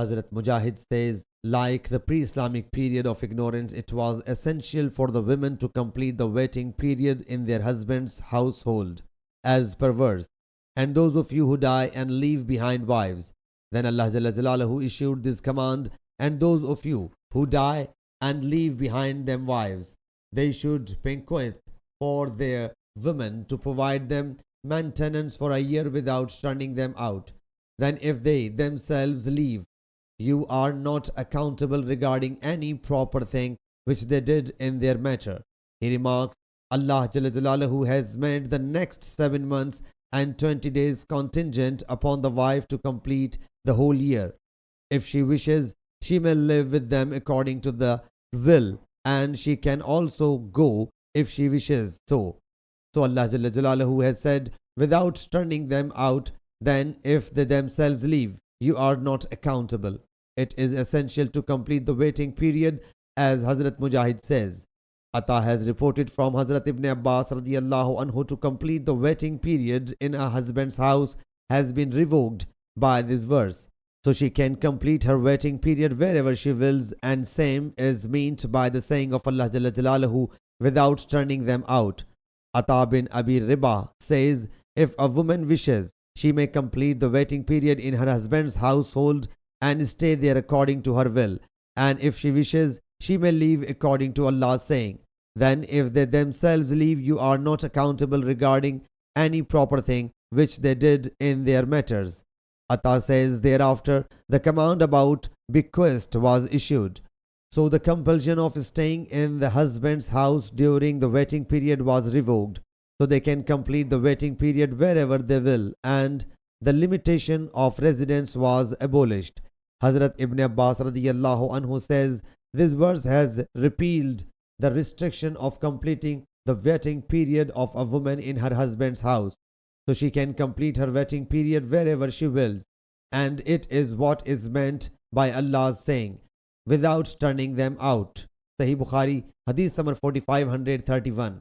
Hazrat Mujahid says, like the pre-Islamic period of ignorance, it was essential for the women to complete the waiting period in their husband's household, as per verse. And those of you who die and leave behind wives, then Allah Jalla Jalaluhu issued this command, and those of you who die and leave behind them wives, they should banquet for their women to provide them maintenance for a year without turning them out. Then if they themselves leave, you are not accountable regarding any proper thing which they did in their matter. He remarks, Allah Jalla Jalaluhu has made the next 7 months and 20 days contingent upon the wife to complete the whole year. If she wishes, she may live with them according to the will, and she can also go if she wishes so. So Allah Jalla Jalaluhu has said, without turning them out, then if they themselves leave, you are not accountable. It is essential to complete the waiting period, as Hazrat Mujahid says. Atta has reported from Hazrat Ibn Abbas radiyallahu anhu to complete the waiting period in a husband's house has been revoked by this verse. So she can complete her waiting period wherever she wills, and same is meant by the saying of Allah Jalla Jalaluhu, without turning them out. Atta bin Abi Riba says, if a woman wishes, she may complete the waiting period in her husband's household and stay there according to her will. And if she wishes, she may leave according to Allah's saying. Then if they themselves leave, you are not accountable regarding any proper thing which they did in their matters. Atta says, thereafter, the command about bequest was issued. So the compulsion of staying in the husband's house during the waiting period was revoked. So they can complete the waiting period wherever they will, and the limitation of residence was abolished. Hazrat Ibn Abbas radiyallahu anhu says, this verse has repealed the restriction of completing the waiting period of a woman in her husband's house. So she can complete her waiting period wherever she wills. And it is what is meant by Allah's saying, without turning them out. Sahih Bukhari, Hadith number 4531.